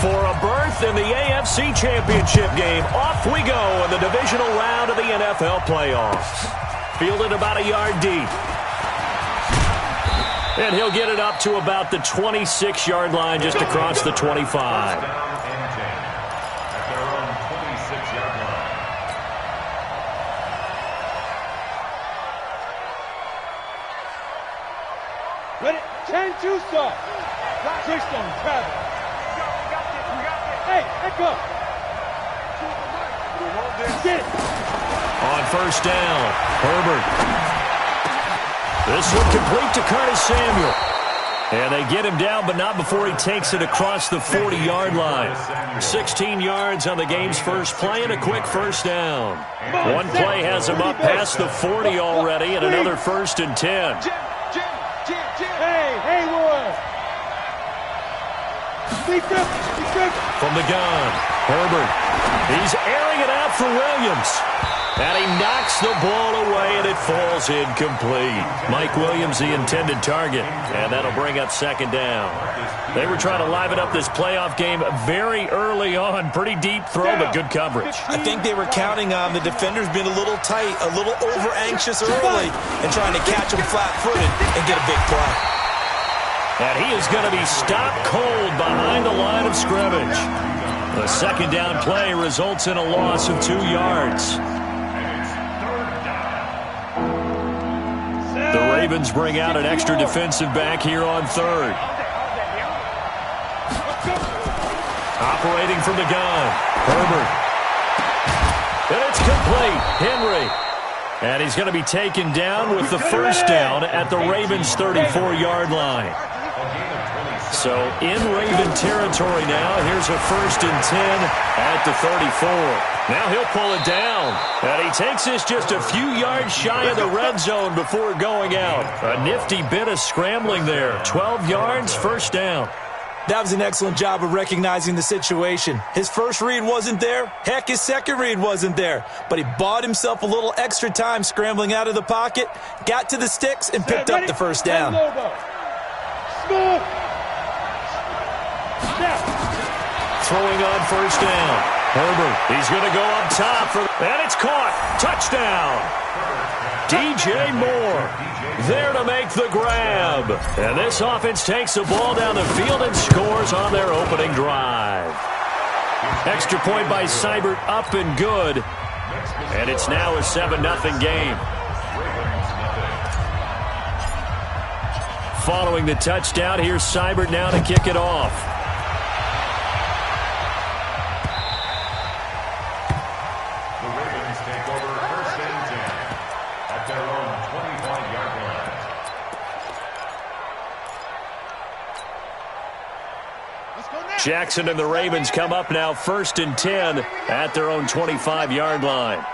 For a berth in the AFC Championship game, off we go in the divisional round of the NFL playoffs. Fielded about a yard deep. And he'll get it up to about the 26-yard line just across the 25. Ready? 10-2 start. Touchdown, Travis. Hey, back up. Get it. On first down, Herbert. This one complete to Curtis Samuel. And they get him down, but not before he takes it across the 40-yard line. 16 yards on the game's first play and a quick first down. One play has him up past the 40 already and another 1st and 10. Hey, Haywood. From the gun, Herbert. He's airing it out for Williams. And he knocks the ball away, and it falls incomplete. Mike Williams, the intended target, and that'll bring up 2nd down. They were trying to liven up this playoff game very early on. Pretty deep throw, but good coverage. I think they were counting on the defenders being a little tight, a little over-anxious early, and trying to catch them flat-footed and get a big play. And he is going to be stopped cold behind the line of scrimmage. The 2nd down play results in a loss of 2 yards. The Ravens bring out an extra defensive back here on 3rd. Operating from the gun, Herbert. And it's complete, Henry. And he's going to be taken down with the first down at the Ravens' 34-yard line. So in Raven territory now, here's a 1st and 10 at the 34. Now he'll pull it down. And he takes this just a few yards shy of the red zone before going out. A nifty bit of scrambling there. 12 yards, 1st down. That was an excellent job of recognizing the situation. His first read wasn't there. Heck, his second read wasn't there. But he bought himself a little extra time scrambling out of the pocket, got to the sticks, and picked up the first down. Throwing on first down. Herbert, he's going to go up top, and it's caught. Touchdown. DJ Moore there to make the grab. And this offense takes the ball down the field and scores on their opening drive. Extra point by Seibert, up and good. And it's now a 7-0 game. Following the touchdown, here's Seibert now to kick it off. Jackson and the Ravens come up now 1st and 10 at their own 25-yard line.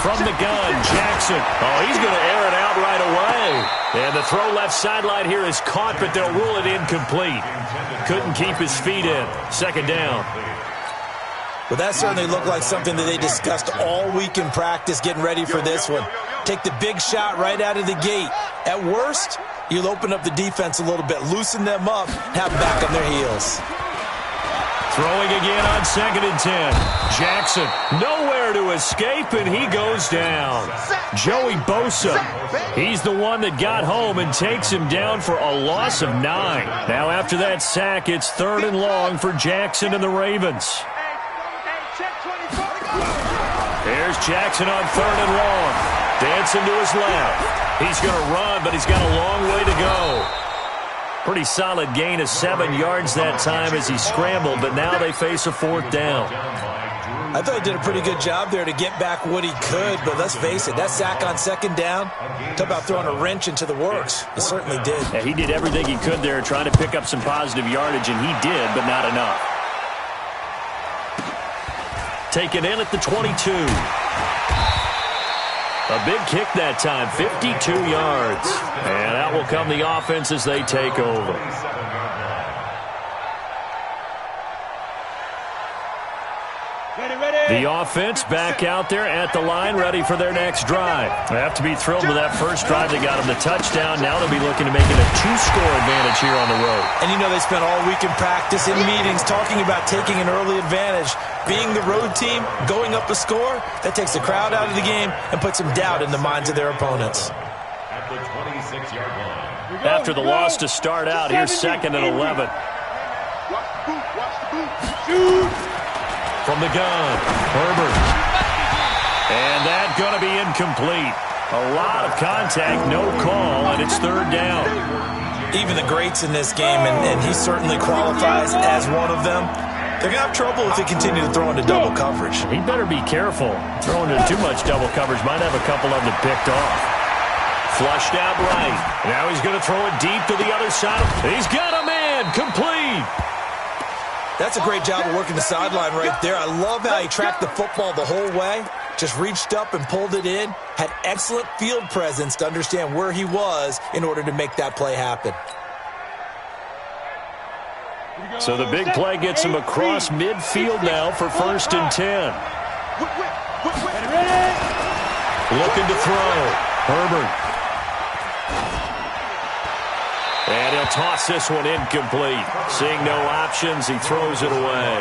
From the gun, Jackson. Oh, he's going to air it out right away. And the throw left sideline here is caught, but they'll rule it incomplete. Couldn't keep his feet in. 2nd down. Well, that certainly looked like something that they discussed all week in practice getting ready for this one. Take the big shot right out of the gate. At worst, you'll open up the defense a little bit, loosen them up, have them back on their heels. Throwing again on 2nd and 10. Jackson nowhere to escape, and he goes down. Joey Bosa, he's the one that got home and takes him down for a loss of 9. Now after that sack, it's 3rd and long for Jackson and the Ravens. There's Jackson on 3rd and long. Dancing to his left. He's going to run, but he's got a long way to go. Pretty solid gain of 7 yards that time as he scrambled, but now they face a 4th down. I thought he did a pretty good job there to get back what he could, but let's face it, that sack on 2nd down, talk about throwing a wrench into the works. He certainly did. Yeah, he did everything he could there trying to pick up some positive yardage, and he did, but not enough. Taken in at the 22. A big kick that time, 52 yards. And that will come the offense as they take over. Ready, ready. The offense back out there at the line, ready for their next drive. They have to be thrilled with that first drive. They got them the touchdown. Now they'll be looking to make it a 2-score advantage here on the road. And you know they spent all week in practice, in meetings, talking about taking an early advantage. Being the road team, going up a score, that takes the crowd out of the game and puts some doubt in the minds of their opponents. At the 26-yard line. After the loss to start out, here's 2nd and 11. Watch the boot. Watch the boot. Shoot. From the gun, Herbert. And that's going to be incomplete. A lot of contact, no call, and it's 3rd down. Even the greats in this game, and he certainly qualifies as one of them, they're going to have trouble if they continue to throw into double coverage. He better be careful. Throwing into too much double coverage might have a couple of them picked off. Flushed out right. Now he's going to throw it deep to the other side. He's got a man. Complete. That's a great job of working the sideline right there. I love how he tracked the football the whole way. Just reached up and pulled it in. Had excellent field presence to understand where he was in order to make that play happen. So the big play gets him across midfield now for 1st and 10. Looking to throw. Herbert. And he'll toss this one incomplete. Seeing no options, he throws it away.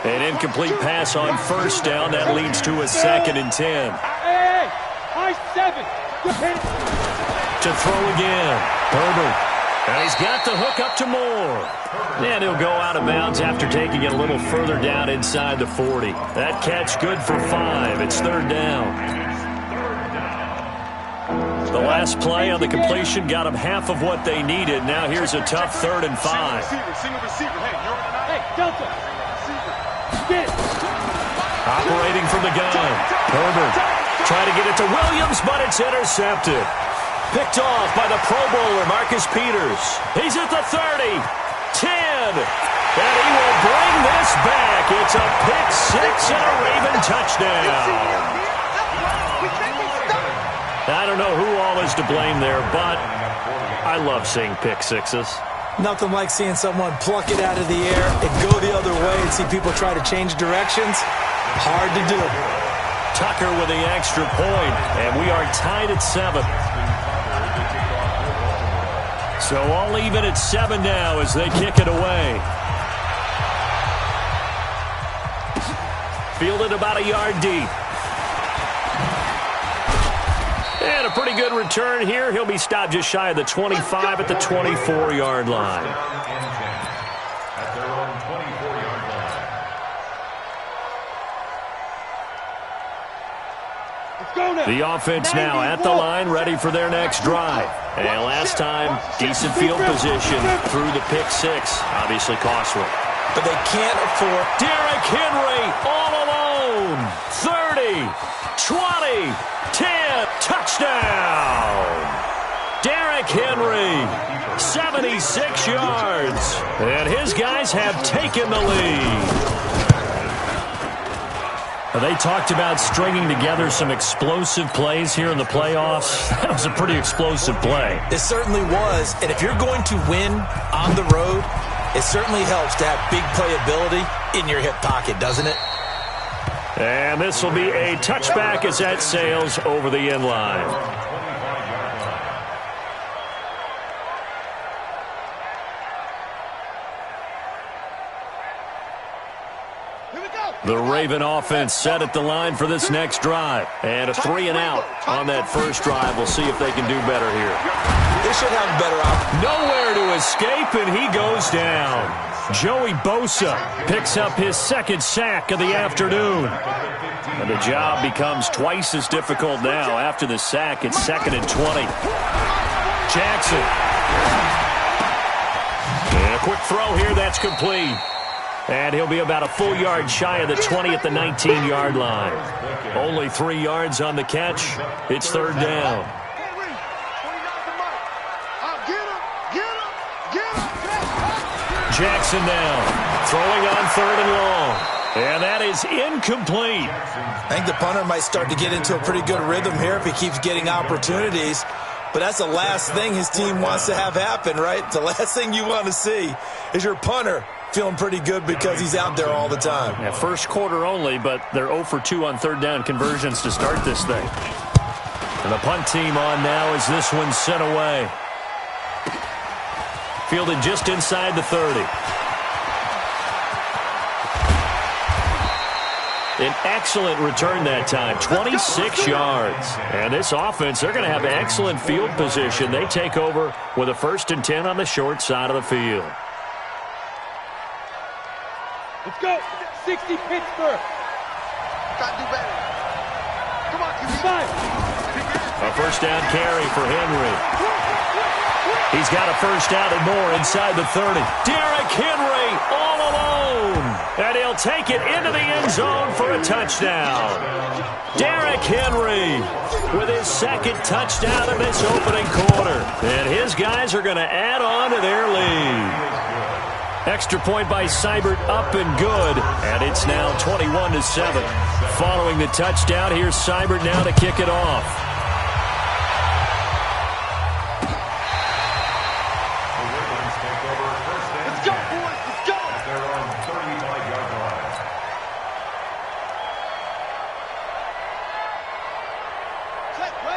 An incomplete pass on 1st down. That leads to a 2nd and 10. High 7. To throw again. Herbert. And he's got the hook up to Moore. And he'll go out of bounds after taking it a little further down inside the 40. That catch good for 5. It's 3rd down. The last play on the completion got them half of what they needed. Now here's a tough 3rd and 5. Hey, Delta. Get it. Operating from the gun. Herbert trying to get it to Williams, but it's intercepted. Picked off by the Pro Bowler, Marcus Peters. He's at the 30, 10, and he will bring this back. It's a pick-6 and a Raven touchdown. I don't know who all is to blame there, but I love seeing pick-6s. Nothing like seeing someone pluck it out of the air and go the other way and see people try to change directions. Hard to do. Tucker with the extra point, and we are tied at 7. So all even at 7 now as they kick it away. Fielded about a yard deep. And a pretty good return here. He'll be stopped just shy of the 25 at the 24-yard line. At their own 24-yard line. Let's go now. The offense now at the line, ready for their next drive. And last time, decent field position through the pick-6. Obviously costly. But they can't afford. Derrick Henry all alone. 30, 20, 10, touchdown. Derrick Henry, 76 yards. And his guys have taken the lead. They talked about stringing together some explosive plays here in the playoffs. That was a pretty explosive play. It certainly was. And if you're going to win on the road, it certainly helps to have big playability in your hip pocket, doesn't it? And this will be a touchback as that sails over the end line. The Raven offense set at the line for this next drive. And a 3-and-out on that first drive. We'll see if they can do better here. They should have better options. Nowhere to escape, and he goes down. Joey Bosa picks up his 2nd sack of the afternoon. And the job becomes twice as difficult now. After the sack, it's 2nd and 20. Jackson. And a quick throw here, that's complete. And he'll be about a full yard shy of the 20 at the 19-yard line. Only 3 yards on the catch. It's 3rd down. Jackson now throwing on 3rd and long. And that is incomplete. I think the punter might start to get into a pretty good rhythm here if he keeps getting opportunities. But that's the last thing his team wants to have happen, right? The last thing you want to see is your punter feeling pretty good because he's out there all the time. Yeah, first quarter only, but they're 0 for 2 on third down conversions to start this thing. And the punt team on now as this one's sent away. Fielded just inside the 30. An excellent return that time, 26 yards. And this offense, they're going to have excellent field position. They take over with a 1st and 10 on the short side of the field. Let's go. 60 Pittsburgh. Gotta do better. Come on, QB. A 1st down carry for Henry. He's got a 1st down and more inside the 30. Derrick Henry all alone. And he'll take it into the end zone for a touchdown. Derrick Henry with his 2nd touchdown in this opening quarter. And his guys are going to add on to their lead. Extra point by Seibert up and good. And it's now 21-7. Following the touchdown, here's Seibert now to kick it off.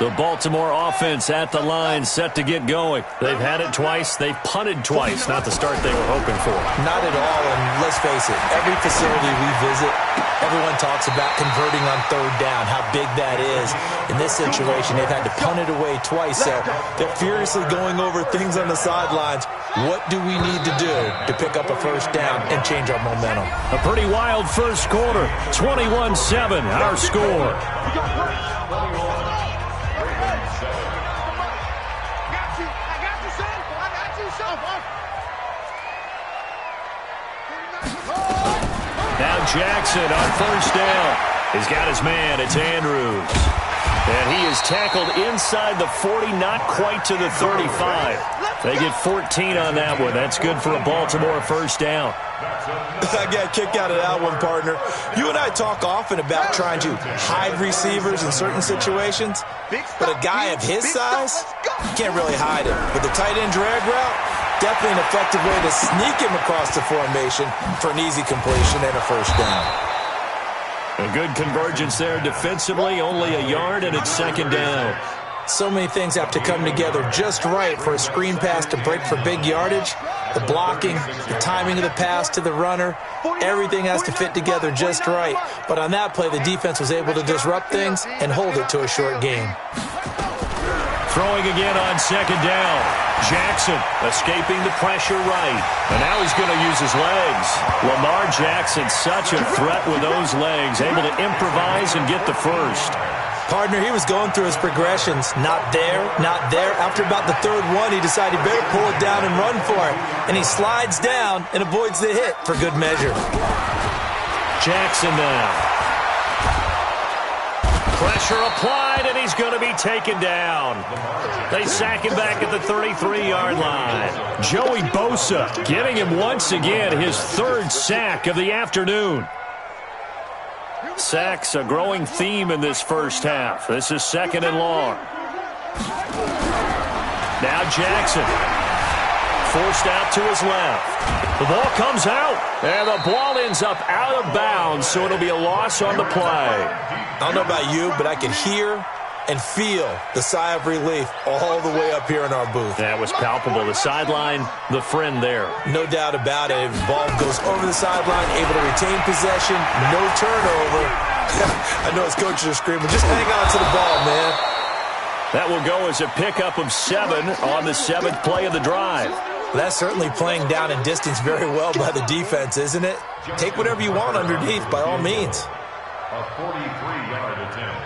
The Baltimore offense at the line, set to get going. They've had it twice. They've punted twice. Not the start they were hoping for. Not at all, and let's face it, every facility we visit, everyone talks about converting on third down, how big that is. In this situation, they've had to punt it away twice, so they're furiously going over things on the sidelines. What do we need to do to pick up a 1st down and change our momentum? A pretty wild first quarter, 21-7, our score. Now Jackson on 1st down. He's got his man. It's Andrews. And he is tackled inside the 40, not quite to the 35. They get 14 on that one. That's good for a Baltimore 1st down. I got a kick out of that one, partner. You and I talk often about trying to hide receivers in certain situations, but a guy of his size, you can't really hide him. With the tight end drag route, definitely an effective way to sneak him across the formation for an easy completion and a 1st down. A good convergence there defensively, only a yard, and it's 2nd down. So many things have to come together just right for a screen pass to break for big yardage. The blocking, the timing of the pass to the runner, everything has to fit together just right. But on that play, the defense was able to disrupt things and hold it to a short game. Throwing again on 2nd down. Jackson escaping the pressure right. And now he's going to use his legs. Lamar Jackson, such a threat with those legs, able to improvise and get the 1st. Partner, he was going through his progressions. Not there, not there. After about the 3rd one, he decided he better pull it down and run for it. And he slides down and avoids the hit for good measure. Jackson now. Pressure applied, and he's going to be taken down. They sack him back at the 33-yard line. Joey Bosa giving him once again his 3rd sack of the afternoon. Sacks a growing theme in this first half. This is 2nd and long. Now Jackson. Forced out to his left. The ball comes out, and the ball ends up out of bounds, so it'll be a loss on the play. I don't know about you, but I can hear and feel the sigh of relief all the way up here in our booth. That was palpable. The sideline, the friend there. No doubt about it. The ball goes over the sideline, able to retain possession, no turnover. I know his coaches are screaming, just hang on to the ball, man. That will go as a pickup of 7 on the 7th play of the drive. That's certainly playing down in distance very well by the defense, isn't it? Take whatever you want underneath, by all means. A 43-yard attempt.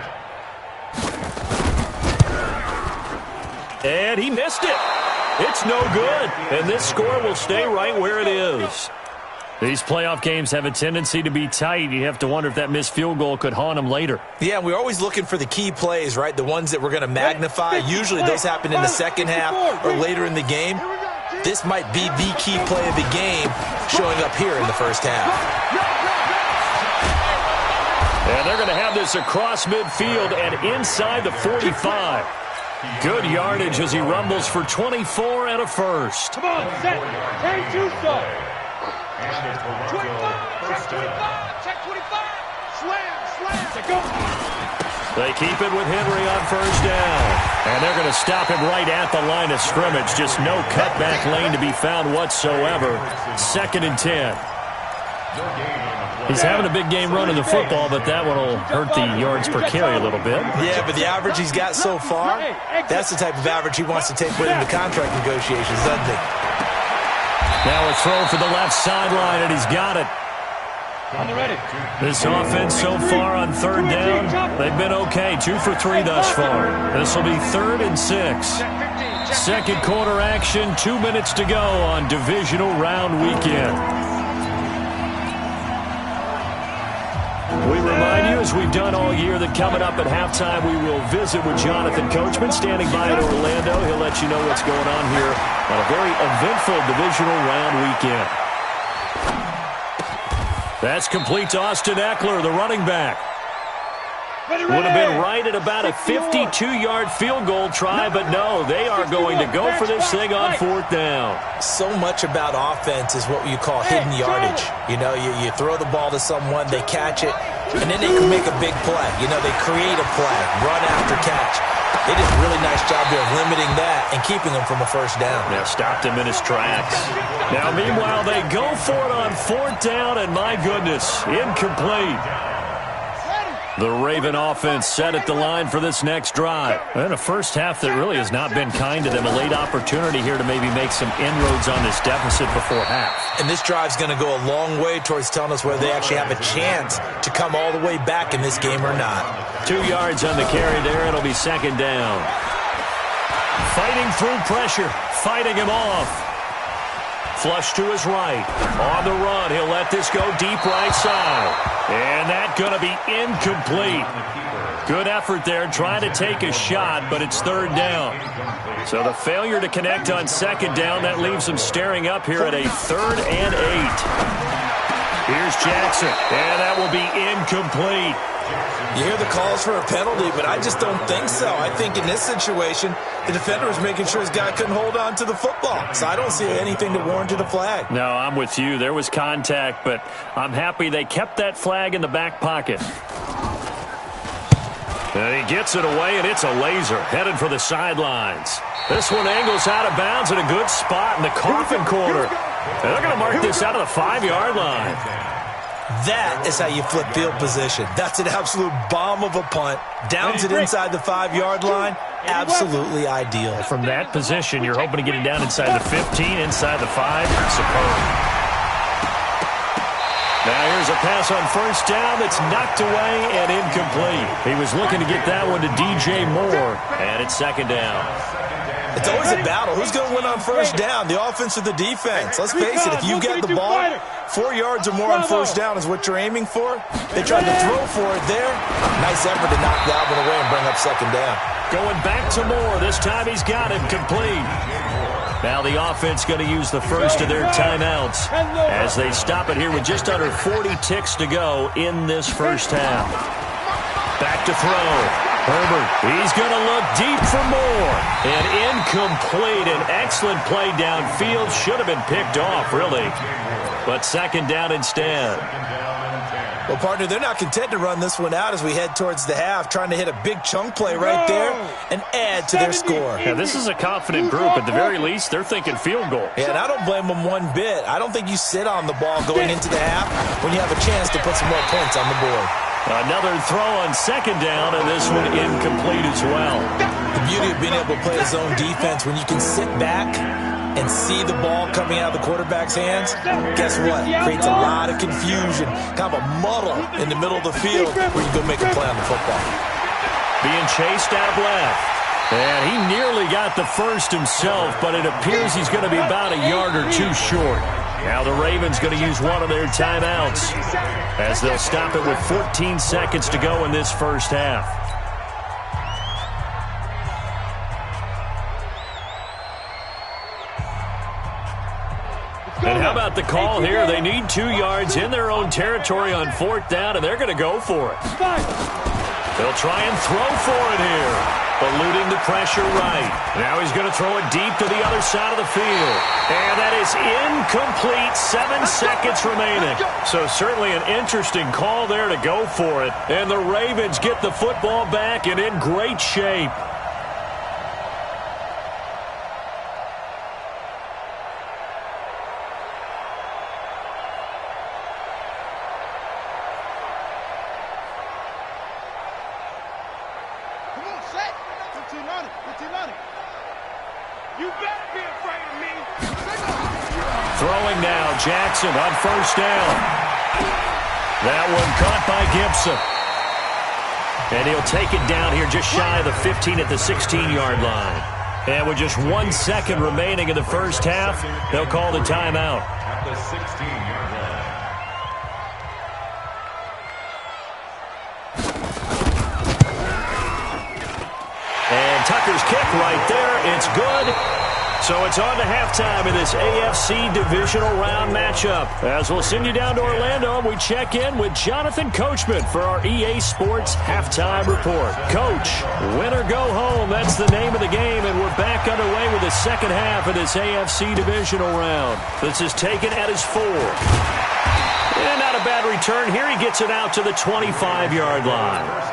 And he missed it. It's no good. And this score will stay right where it is. These playoff games have a tendency to be tight. You have to wonder if that missed field goal could haunt them later. Yeah, we're always looking for the key plays, right? The ones that we're going to magnify. Usually those happen in the second half or later in the game. This might be the key play of the game showing up here in the first half. And they're going to have this across midfield and inside the 45. Good yardage as he rumbles for 24 and a 1st. Come on, set. 10-2 stop. First down. Check 25. Slam. Go. They keep it with Henry on first down. And they're going to stop him right at the line of scrimmage. Just no cutback lane to be found whatsoever. 2nd and 10. He's having a big game running the football, but that one will hurt the yards per carry a little bit. Yeah, but the average he's got so far, that's the type of average he wants to take with him to contract negotiations, doesn't he? Now a throw for the left sideline, and he's got it. This offense so far on 3rd down, they've been okay. 2 for 3 thus far. This will be 3rd and 6. Second quarter action, 2 minutes to go on divisional round weekend. We remind you, as we've done all year, that coming up at halftime, we will visit with Jonathan Coachman, standing by in Orlando. He'll let you know what's going on here on a very eventful divisional round weekend. That's complete to Austin Eckler, the running back. Would have been right at about a 52-yard field goal try, but no, they are going to go for this thing on 4th down. So much about offense is what you call hidden yardage. You know, you throw the ball to someone, they catch it, and then they can make a big play. You know, they create a play, run after catch. They did a really nice job there of limiting that and keeping him from a first down. Now stopped him in his tracks. Now, meanwhile, they go for it on 4th down, and my goodness, incomplete. The Raven offense set at the line for this next drive. And a first half that really has not been kind to them. A late opportunity here to maybe make some inroads on this deficit before half. And this drive's going to go a long way towards telling us whether they actually have a chance to come all the way back in this game or not. 2 yards on the carry there. It'll be 2nd down. Fighting through pressure. Fighting him off. Flush to his right. On the run, he'll let this go deep right side. And that's going to be incomplete. Good effort there, trying to take a shot, but it's 3rd down. So the failure to connect on 2nd down, that leaves him staring up here at a 3rd and 8. Here's Jackson, and that will be incomplete. You hear the calls for a penalty, but I just don't think so. I think in this situation, the defender was making sure his guy couldn't hold on to the football. So I don't see anything to warrant a flag. No, I'm with you. There was contact, but I'm happy they kept that flag in the back pocket. And he gets it away, and it's a laser headed for the sidelines. This one angles out of bounds in a good spot in the coffin corner. And they're going to mark this out of the 5-yard line. That is how you flip field position. That's an absolute bomb of a punt. Downs it inside the 5-yard line. Absolutely ideal. From that position, you're hoping to get it down inside the 15, inside the 5. Superb. Now here's a pass on first down that's knocked away and incomplete. He was looking to get that one to DJ Moore, and it's 2nd down. It's always a battle. Who's going to win on first down, the offense or the defense? Let's face it, if you get the ball, 4 yards or more on first down is what you're aiming for. They tried to throw for it there. Nice effort to knock Dalvin away and bring up 2nd down. Going back to Moore. This time he's got it complete. Now the offense going to use the first of their timeouts as they stop it here with just under 40 ticks to go in this first half. Back to throw. Herbert, he's going to look deep for more. And incomplete. An excellent play downfield. Should have been picked off, really. But 2nd down instead. Well, partner, they're not content to run this one out as we head towards the half, trying to hit a big chunk play right there and add to their score. Now, this is a confident group. At the very least, they're thinking field goal. Yeah, and I don't blame them one bit. I don't think you sit on the ball going into the half when you have a chance to put some more points on the board. Another throw on 2nd down, and this one incomplete as well. The beauty of being able to play a zone defense when you can sit back and see the ball coming out of the quarterback's hands, guess what? Creates a lot of confusion, kind of a muddle in the middle of the field where you go make a play on the football. Being chased out left. And he nearly got the first himself, but it appears he's going to be about a yard or two short. Now the Ravens going to use one of their timeouts as they'll stop it with 14 seconds to go in this first half. And how about the call here? They need 2 yards in their own territory on 4th down, and they're going to go for it. He'll try and throw for it here. Eluding the pressure right. Now he's going to throw it deep to the other side of the field. And that is incomplete. 7 seconds remaining. So certainly an interesting call there to go for it. And the Ravens get the football back and in great shape. Throwing now, Jackson on first down. That one caught by Gibson. And he'll take it down here just shy of the 15 at the 16-yard line. And with just 1 second remaining in the first half, they'll call the timeout. At the 16-yard line. And Tucker's kick right there. It's good. So it's on to halftime in this AFC divisional round matchup. As we'll send you down to Orlando, we check in with Jonathan Coachman for our EA Sports Halftime Report. Coach, win or go home, that's the name of the game, and we're back underway with the second half of this AFC divisional round. This is taken at his 4. And not a bad return here. He gets it out to the 25-yard line.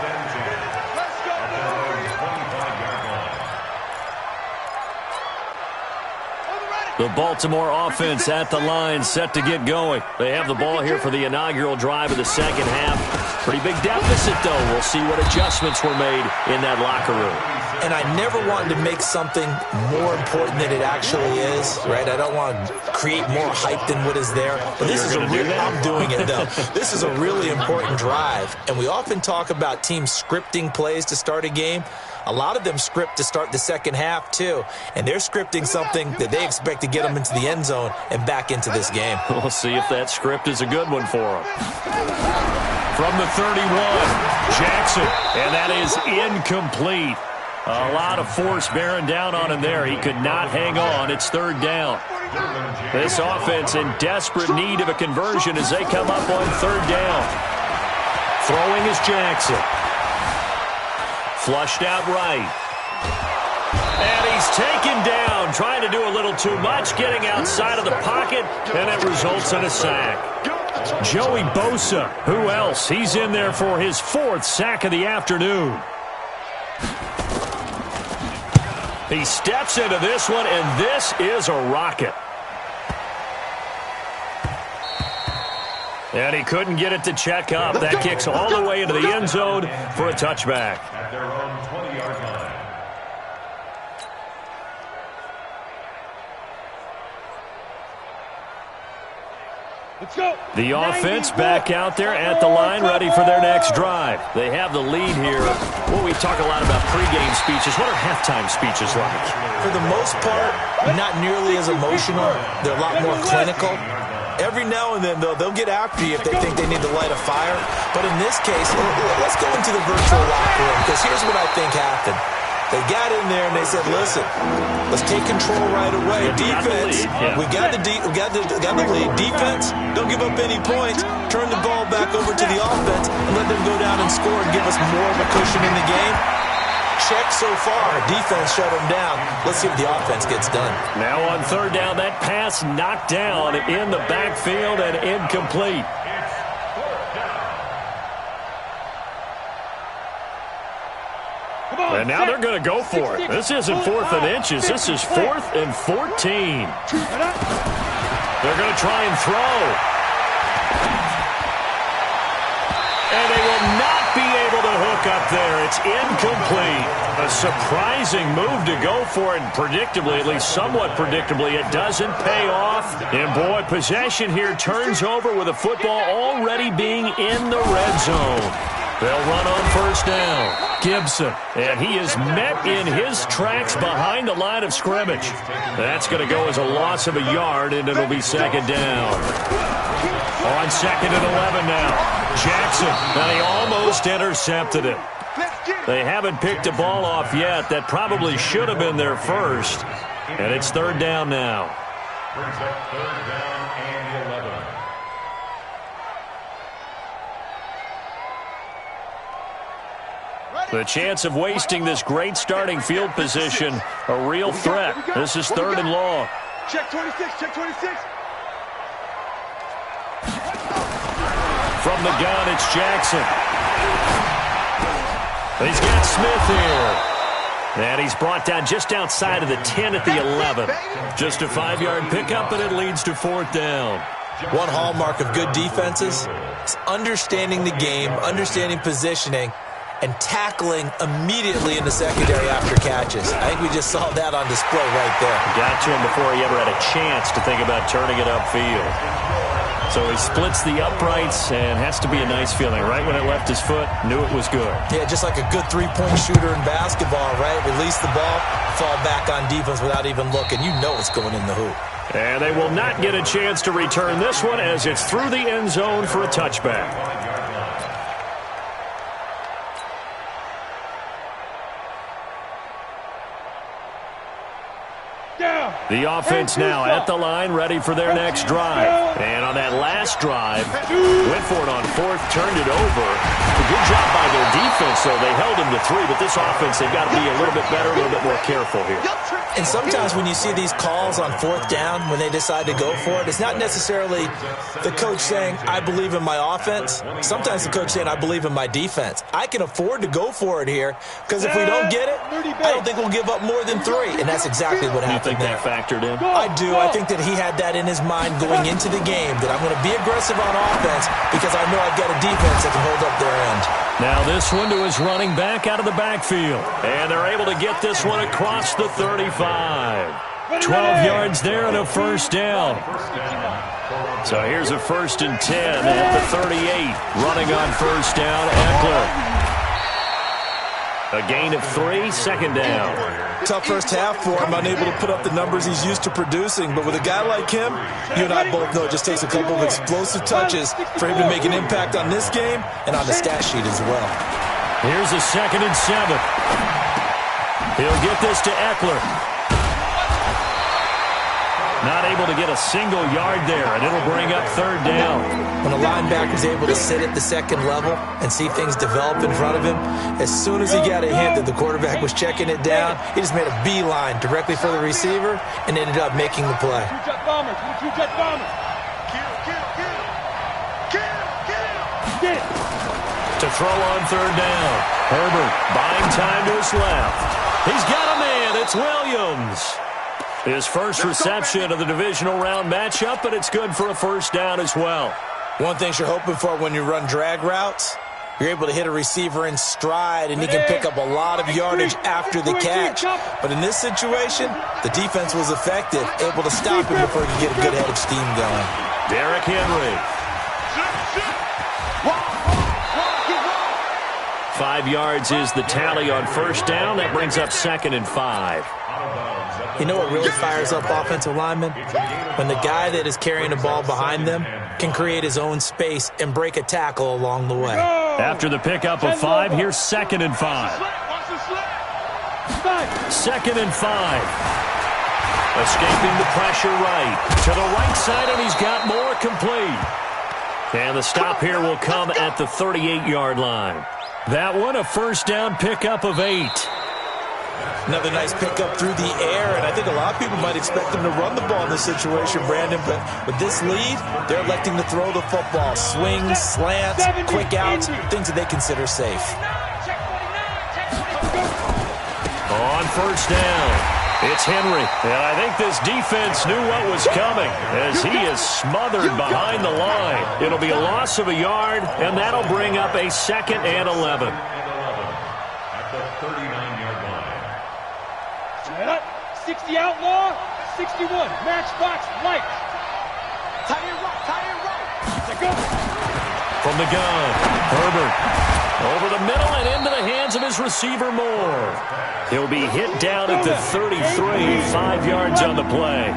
The Baltimore offense at the line, set to get going. They have the ball here for the inaugural drive of the second half. Pretty big deficit, though. We'll see what adjustments were made in that locker room. And I never wanted to make something more important than it actually is, right? I don't want to create more hype than what is there. But this is I'm doing it, though. This is a really important drive. And we often talk about teams scripting plays to start a game. A lot of them script to start the second half, too. And they're scripting something that they expect to get them into the end zone and back into this game. We'll see if that script is a good one for them. From the 31, Jackson. And that is incomplete. A lot of force bearing down on him there. He could not hang on. It's third down. This offense in desperate need of a conversion as they come up on third down. Throwing is Jackson. Flushed out right. And he's taken down, trying to do a little too much, getting outside of the pocket, and it results in a sack. Joey Bosa, who else? He's in there for his 4th sack of the afternoon. He steps into this one, and this is a rocket. And he couldn't get it to check up. That kicks all the way into the end zone for a touchback. At their own 20-yard line. Let's go. The offense back out there at the line, ready for their next drive. They have the lead here. Well, we talk a lot about pregame speeches. What are halftime speeches like? For the most part, not nearly as emotional. They're a lot more clinical. Every now and then, though, they'll get after you if they think they need to light a fire. But in this case, let's go into the virtual locker room, because here's what I think happened. They got in there and they said, listen, let's take control right away. Defense, we got the lead. Defense, don't give up any points. Turn the ball back over to the offense and let them go down and score and give us more of a cushion in the game. Check so far. Defense shut them down. Let's see what the offense gets done. Now on third down, that pass knocked down in the backfield and incomplete. And now they're going to go for it. This isn't 4th and inches. This is 4th and 14. They're going to try and throw. And they will not be able to hook up there. It's incomplete. A surprising move to go for it. And predictably, at least somewhat predictably, it doesn't pay off. And boy, possession here turns over with the football already being in the red zone. They'll run on first down. Gibson, and he is met in his tracks behind the line of scrimmage. That's going to go as a loss of a yard, and it'll be second down. On second and 11 now. Jackson, and he almost intercepted it. They haven't picked a ball off yet. That probably should have been their first. And it's third down now. Brings up third down and 11. The chance of wasting this great starting field position, a real threat. This is 3rd and long. Check 26, check 26. From the gun, it's Jackson. He's got Smith here. And he's brought down just outside of the 10 at the 11. Just a 5-yard pickup, and it leads to 4th down. One hallmark of good defenses is understanding the game, understanding positioning, and tackling immediately in the secondary after catches. I think we just saw that on display right there. Got to him before he ever had a chance to think about turning it upfield. So he splits the uprights, and has to be a nice feeling. Right when it left his foot, knew it was good. Yeah, just like a good three-point shooter in basketball, right? Release the ball, fall back on defense without even looking. You know it's going in the hoop. And they will not get a chance to return this one as it's through the end zone for a touchback. The offense now at the line, ready for their next drive. And on that last drive, went for it on 4th, turned it over. A good job by their defense, though. They held him to 3, but this offense, they've got to be a little bit better, a little bit more careful here. And sometimes when you see these calls on 4th down, when they decide to go for it, it's not necessarily the coach saying, I believe in my offense. Sometimes the coach saying, I believe in my defense. I can afford to go for it here, because if we don't get it, I don't think we'll give up more than 3. And that's exactly what happened there. You think that factored in? I do. I think that he had that in his mind going into the game, that I'm going to be aggressive on offense because I know I've got a defense that can hold up their end. Now this one to his running back out of the backfield. And they're able to get this one across the 35. 12 yards there and a 1st down. So here's a 1st and 10 at the 38. Running on 1st down, Eckler. A gain of 3, 2nd down. Tough first half for him, unable to put up the numbers he's used to producing. But with a guy like him, you and I both know it just takes a couple of explosive touches for him to make an impact on this game and on the stat sheet as well. Here's a 2nd and 7. He'll get this to Eckler. Not able to get a single yard there, and it'll bring up 3rd down. When a linebacker's able to sit at the 2nd level and see things develop in front of him, as soon as he got a hint that the quarterback was checking it down, he just made a beeline directly for the receiver and ended up making the play. To throw on 3rd down. Herbert buying time to his left. He's got a man. It's Williams. His first reception of the divisional round matchup, but it's good for a 1st down as well. One thing you're hoping for when you run drag routes, you're able to hit a receiver in stride, and he can pick up a lot of yardage after the catch. But in this situation, the defense was effective, able to stop him before he could get a good head of steam going. Derrick Henry. 5 yards is the tally on 1st down. That brings up 2nd and 5. You know what really fires up offensive linemen? When the guy that is carrying the ball behind them can create his own space and break a tackle along the way. After the pickup of 5, here's 2nd and 5. 2nd and 5. Escaping the pressure right. To the right side, and he's got more, complete. And the stop here will come at the 38-yard line. That one, a 1st down pickup of 8. Another nice pickup through the air, and I think a lot of people might expect them to run the ball in this situation, Brandon, but with this lead, they're electing to throw the football. Swings, slants, quick outs, things that they consider safe. On 1st down, it's Henry, and I think this defense knew what was coming as he is smothered behind the line. It'll be a loss of a yard, and that'll bring up a 2nd and 11. At the 39-yard line. 60 outlaw, 61, matchbox light. Tie it right. Go. From the gun, Herbert over the middle and into the hands of his receiver Moore. He'll be hit down at the 33, 5 yards on the play.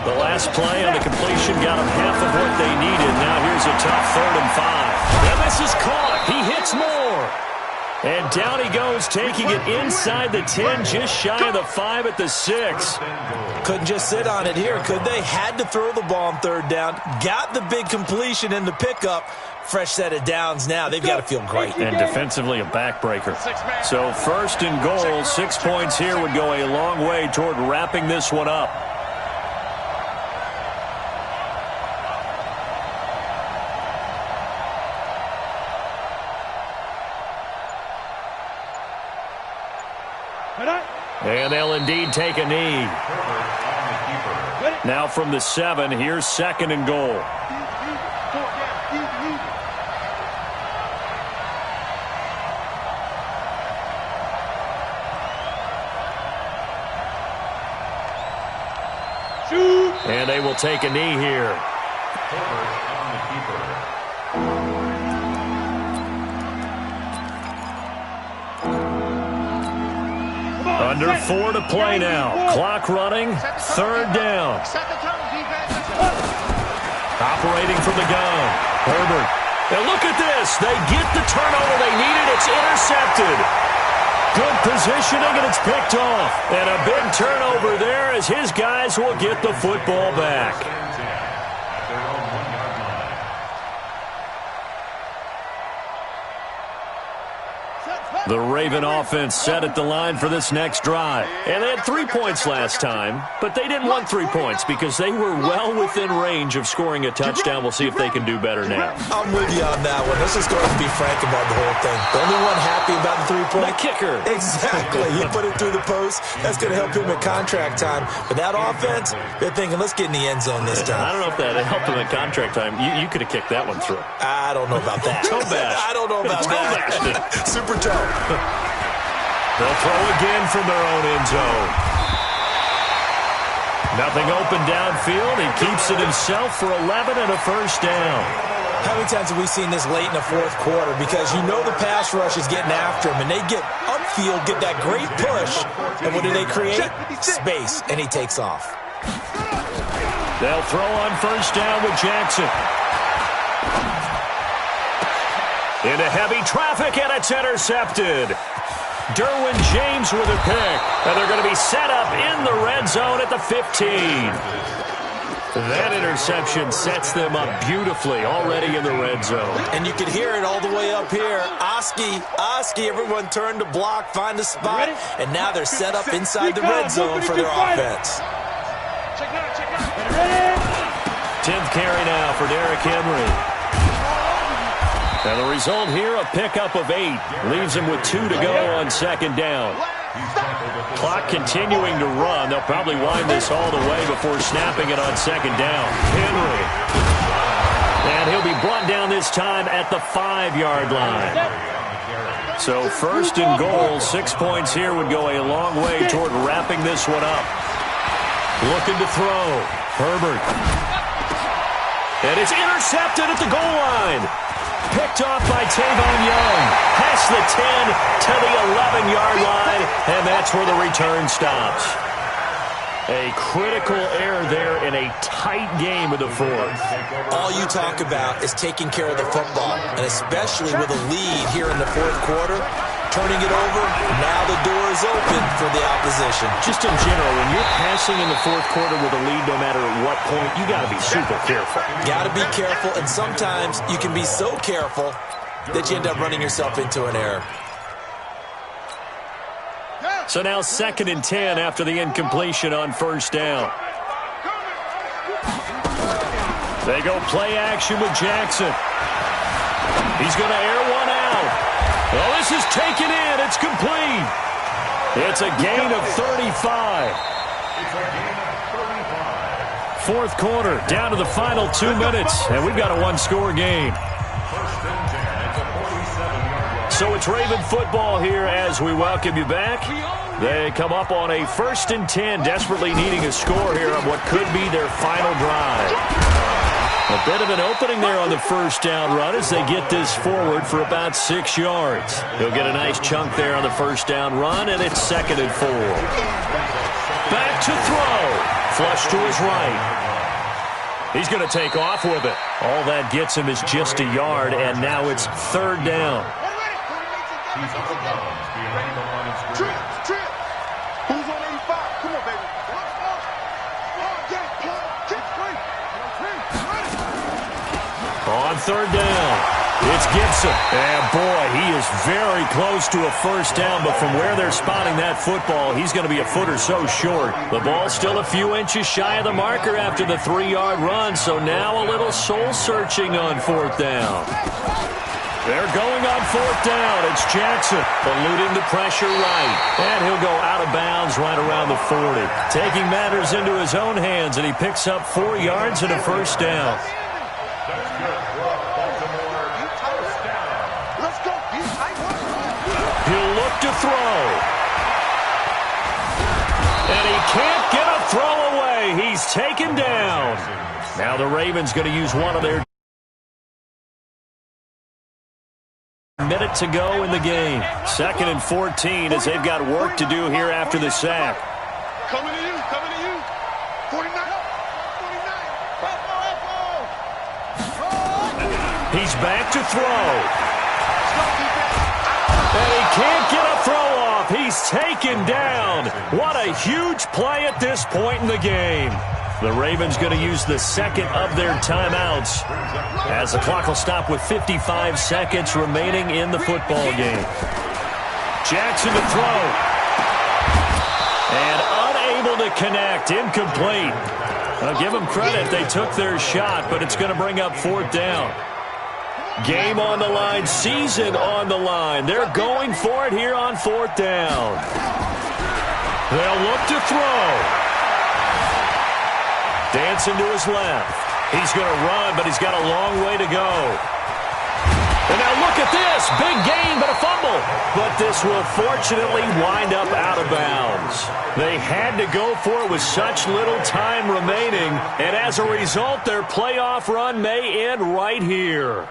The last play on the completion got him half of what they needed. Now here's a tough 3rd and 5. And this is caught. He hits Moore. And down he goes, taking it inside the 10, just shy of the 5 at the 6. Couldn't just sit on it here, could they? Had to throw the ball on third down. Got the big completion in the pickup. Fresh set of downs now. They've got to feel great. And defensively a backbreaker. So first and goal, 6 points here would go a long way toward wrapping this one up. And they'll indeed take a knee. Now from the 7, here's second and goal. And they will take a knee here. Under 4 to play now. Clock running. Third down. Operating from the gun. Herbert. And look at this. They get the turnover they needed. It's intercepted. Good positioning, and it's picked off. And a big turnover there as his guys will get the football back. The Raven offense set at the line for this next drive. And they had 3 points last time, but they didn't want 3 points because they were well within range of scoring a touchdown. We'll see if they can do better now. I'm with you on that one. Let's just go ahead and be frank about the whole thing. The only one happy about the 3-point? The kicker. Exactly. He put it through the post. That's going to help him at contract time. But that offense, they're thinking, let's get in the end zone this time. I don't know if that helped him at contract time. You could have kicked that one through. I don't know about that. Toe bash. I don't know about that. Super toe. They'll throw again from their own end zone. Nothing open downfield. He keeps it himself for 11 and a first down. How many times have we seen this late in the fourth quarter? Because you know the pass rush is getting after him, and they get upfield, get that great push, and what do they create? Space, and he takes off. They'll throw on first down with Jackson. Into heavy traffic, and it's intercepted. Derwin James with a pick. And they're going to be set up in the red zone at the 15. That interception sets them up beautifully already in the red zone. And you can hear it all the way up here. Oski, everyone turned to block, find a spot, and now they're set up inside the red zone for their offense. 10th carry now for Derrick Henry. And the result here, a pickup of 8. Leaves him with 2 to go on second down. Clock continuing to run. They'll probably wind this all the way before snapping it on second down. Henry. And he'll be brought down this time at the 5-yard line. So first and goal, 6 points here would go a long way toward wrapping this one up. Looking to throw. Herbert. And it's intercepted at the goal line. Picked off by Tavon Young. Past the 10 to the 11-yard line, and that's where the return stops. A critical error there in a tight game of the fourth. All you talk about is taking care of the football, and especially with a lead here in the fourth quarter, turning it over, now the door is open for the opposition. Just in general, when you're passing in the fourth quarter with a lead, no matter at what point, you got to be super careful. Got to be careful, and sometimes you can be so careful that you end up running yourself into an error. So now 2nd and 10 after the incompletion on first down. They go play action with Jackson. He's going to air one out. Well, this is taken in. It's complete. It's a gain of 35. Fourth quarter, down to the final 2 minutes, and we've got a one-score game. So it's Raven football here as we welcome you back. They come up on a 1st and 10, desperately needing a score here on what could be their final drive. A bit of an opening there on the first down run as they get this forward for about 6 yards. He'll get a nice chunk there on the first down run, and it's 2nd and 4. Back to throw. Flush to his right. He's going to take off with it. All that gets him is just a yard, and now it's 3rd down. He's out of bounds behind the line of scrimmage. Trip. Who's on 85? Come on, baby. On third down, it's Gibson. And boy, he is very close to a first down, but from where they're spotting that football, he's going to be a foot or so short. The ball's still a few inches shy of the marker after the 3-yard run, so now a little soul-searching on fourth down. They're going on fourth down. It's Jackson eluding the pressure right. And he'll go out of bounds right around the 40. Taking matters into his own hands, and he picks up 4 yards and a first down. He'll look to throw. And he can't get a throw away. He's taken down. Now the Ravens going to use one of their minute to go in the game. 2nd and 14 as they've got work to do here after the sack. Coming to you. 49. He's back to throw. And he can't get a throw off. He's taken down. What a huge play at this point in the game. The Ravens going to use the second of their timeouts as the clock will stop with 55 seconds remaining in the football game. Jackson to throw. And unable to connect. Incomplete. I'll give them credit. They took their shot, but it's going to bring up fourth down. Game on the line, season on the line. They're going for it here on fourth down. They'll look to throw. Dancing to his left. He's going to run, but he's got a long way to go. And now look at this. Big gain, but a fumble. But this will fortunately wind up out of bounds. They had to go for it with such little time remaining. And as a result, their playoff run may end right here.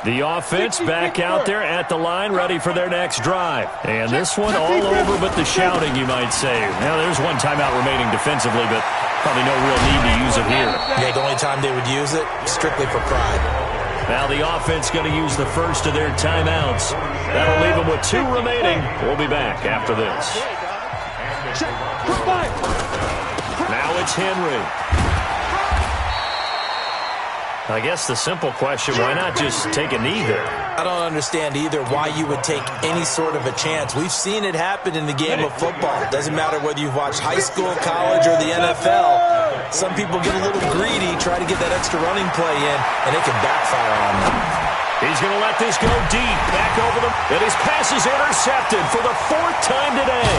The offense back out there at the line, ready for their next drive. And this one all over but the shouting, you might say. Now, there's one timeout remaining defensively, but probably no real need to use it here. Yeah, the only time they would use it, strictly for pride. Now the offense going to use the first of their timeouts. That'll leave them with 2 remaining. We'll be back after this. Now it's Henry. I guess the simple question, why not just take a knee there? I don't understand either why you would take any sort of a chance. We've seen it happen in the game of football. It doesn't matter whether you've watched high school, college, or the NFL. Some people get a little greedy, try to get that extra running play in, and it can backfire on them. He's going to let this go deep. Back over them. And his pass is intercepted for the 4th time today.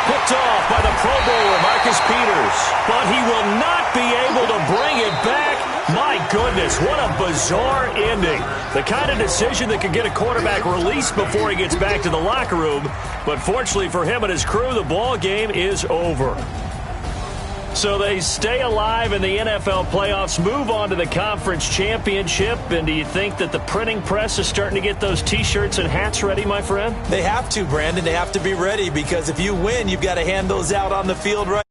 Picked off by the Pro Bowler, Marcus Peters. But he will not be able to bring it back. My goodness, what a bizarre ending. The kind of decision that could get a quarterback released before he gets back to the locker room. But fortunately for him and his crew, the ball game is over. So they stay alive in the NFL playoffs, move on to the conference championship. And do you think that the printing press is starting to get those T-shirts and hats ready, my friend? They have to, Brandon. They have to be ready because if you win, you've got to hand those out on the field right